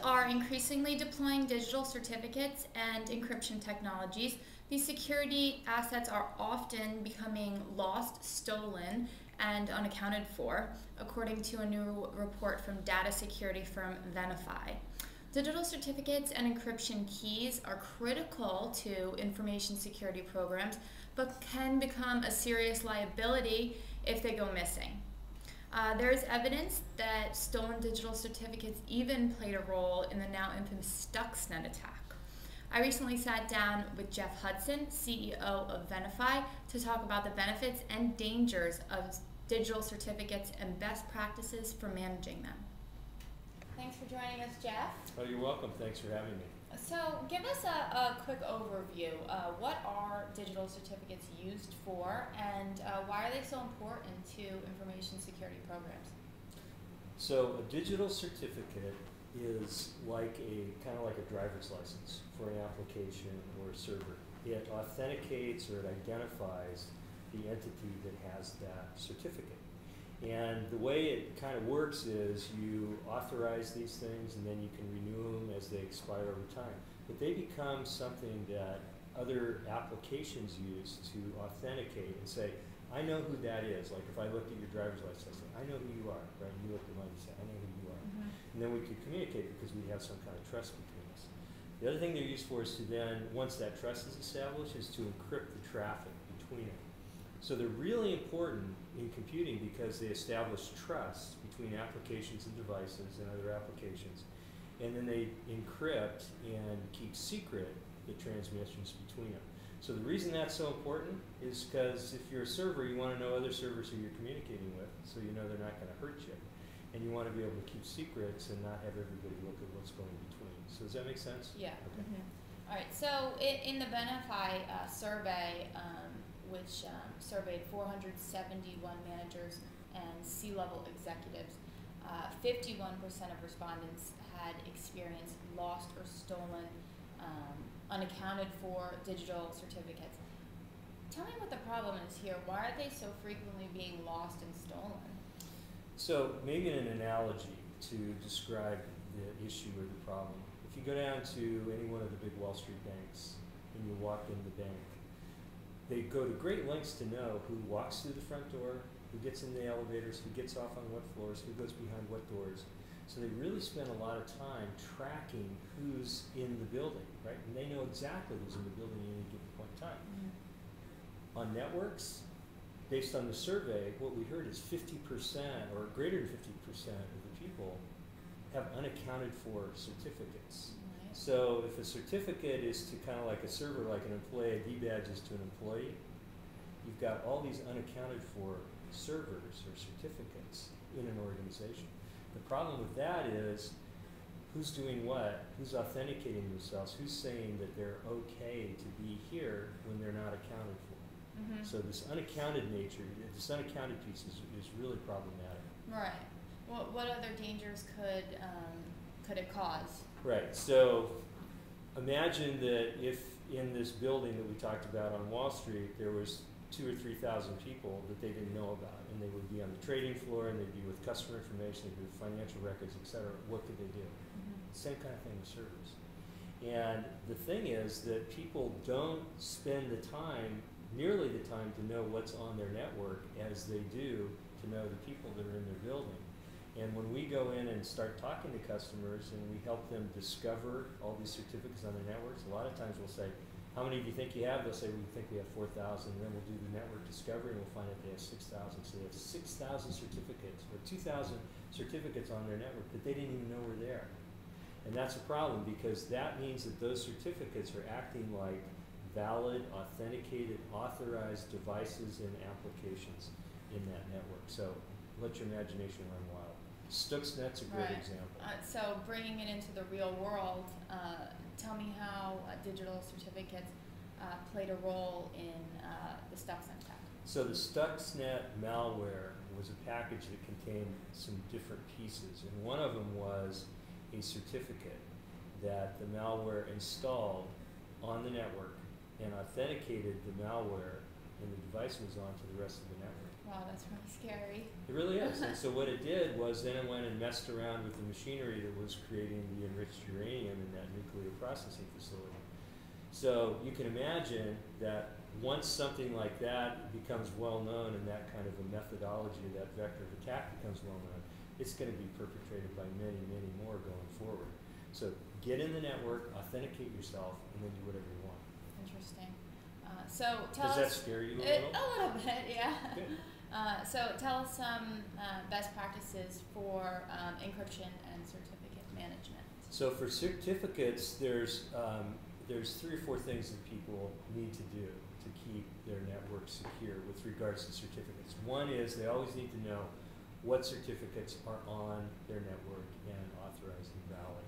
are increasingly deploying digital certificates and encryption technologies. These security assets are often becoming lost, stolen, and unaccounted for, according to a new report from data security firm Venafi. Digital certificates and encryption keys are critical to information security programs, but can become a serious liability if they go missing. There is evidence that stolen digital certificates even played a role in the now infamous Stuxnet attack. I recently sat down with Jeff Hudson, CEO of Venafi, to talk about the benefits and dangers of digital certificates and best practices for managing them. Thanks for joining us, Jeff. Oh, you're welcome. Thanks for having me. So give us a quick overview. What are digital certificates used for, and why are they so important to information security programs? So a digital certificate is like kind of like a driver's license for an application or a server. It authenticates or it identifies the entity that has that certificate. And the way it kind of works is you authorize these things and then you can renew them as they expire over time. But they become something that other applications use to authenticate and say, I know who that is. Like if I looked at your driver's license, I say, I know who you are, right? And you look at mine and say, I know who you are. And then we could communicate because we have some kind of trust between us. The other thing they're used for is to then, once that trust is established, is to encrypt the traffic between them. So they're really important in computing because they establish trust between applications and devices and other applications. And then they encrypt and keep secret the transmissions between them. So the reason that's so important is because if you're a server, you want to know other servers who you're communicating with so you know they're not going to hurt you. And you want to be able to keep secrets and not have everybody look at what's going between. So does that make sense? Yeah. Okay. All right. So in the Venafi survey, which surveyed 471 managers and C-level executives, 51% of respondents had experienced lost or stolen, unaccounted for digital certificates. Tell me what the problem is here. Why are they so frequently being lost and stolen? So maybe an analogy to describe the issue or the problem. If you go down to any one of the big Wall Street banks and you walk in the bank, they go to great lengths to know who walks through the front door, who gets in the elevators, who gets off on what floors, who goes behind what doors. So they really spend a lot of time tracking who's in the building, right? And they know exactly who's in the building at any given point in time. On networks, based on the survey, what we heard is 50% or greater than 50% of the people have unaccounted for certificates. So if a certificate is to kind of like a server, like an employee ID badges to an employee, you've got all these unaccounted for servers or certificates in an organization. The problem with that is who's doing what, who's authenticating themselves, who's saying that they're okay to be here when they're not accounted for. So this unaccounted nature, this unaccounted piece is really problematic. Right. Well, what other dangers could it cause? Right. So imagine that if in this building that we talked about on Wall Street, there was 2,000 or 3,000 people that they didn't know about, and they would be on the trading floor, and they'd be with customer information, they'd be with financial records, et cetera. What could they do? Same kind of thing with servers. And the thing is that people don't spend the time, nearly the time, to know what's on their network as they do to know the people that are in their building. And when we go in and start talking to customers and we help them discover all these certificates on their networks, a lot of times we'll say, how many do you think you have? They'll say, we think we have 4,000. And then we'll do the network discovery and we'll find out they have 6,000. So they have 6,000 certificates or 2,000 certificates on their network that they didn't even know were there. And that's a problem because that means that those certificates are acting like valid, authenticated, authorized devices and applications in that network. So let your imagination run wild. Stuxnet's a great example. So bringing it into the real world, tell me how digital certificates played a role in the Stuxnet attack. So the Stuxnet malware was a package that contained some different pieces, and one of them was a certificate that the malware installed on the network and authenticated the malware and the device was on to the rest of the network. Wow, that's really scary. It really is. And so what it did was then it went and messed around with the machinery that was creating the enriched uranium in that nuclear processing facility. So you can imagine that once something like that becomes well known and that kind of a methodology, that vector of attack becomes well known, it's going to be perpetrated by many, many more going forward. So get in the network, authenticate yourself, and then do whatever you want. Interesting. So tell Does us. that scare you a little? A little bit, yeah. Good. So tell us some best practices for encryption and certificate management. So for certificates, there's 3 or 4 things that people need to do to keep their network secure with regards to certificates. One is they always need to know what certificates are on their network and authorized and valid.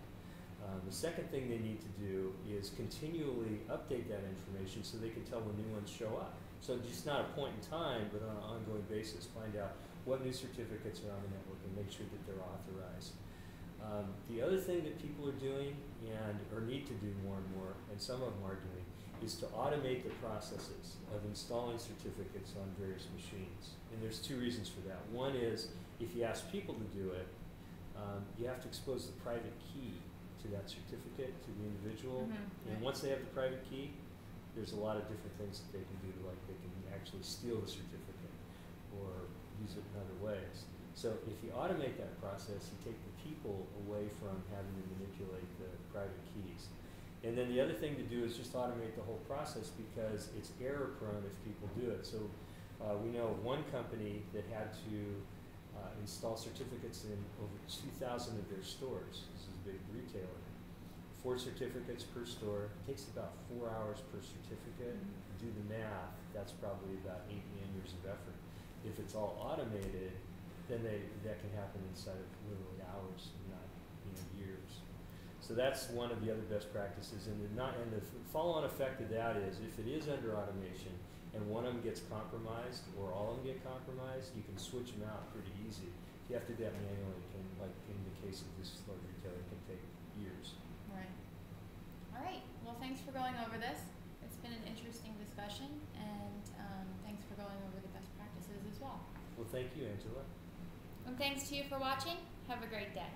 The second thing they need to do is continually update that information so they can tell when new ones show up. So just not a point in time, but on an ongoing basis, find out what new certificates are on the network and make sure that they're authorized. The other thing that people are doing or need to do more and more, and some of them are doing, is to automate the processes of installing certificates on various machines. And there's 2 reasons for that. One is if you ask people to do it, you have to expose the private key to that certificate, to the individual. Mm-hmm. And once they have the private key, there's a lot of different things that they can do, like they can actually steal the certificate or use it in other ways. So if you automate that process, you take the people away from having to manipulate the private keys. And then the other thing to do is just automate the whole process because it's error prone if people do it. So we know of one company that had to install certificates in over 2,000 of their stores. This is a big retailer. 4 certificates per store. It takes about 4 hours per certificate. Do the math, that's probably about 8 man-years of effort. If it's all automated, then that can happen inside of literally hours, not years. So that's one of the other best practices. And the follow-on effect of that is if it is under automation and one of them gets compromised or all of them get compromised, you can switch them out pretty easy. If you have to do that manually, it can, like in the case of this large retailer, it can take years. Right. All right. Well, thanks for going over this. It's been an interesting discussion, and thanks for going over the best practices as well. Well, thank you, Angela. And thanks to you for watching. Have a great day.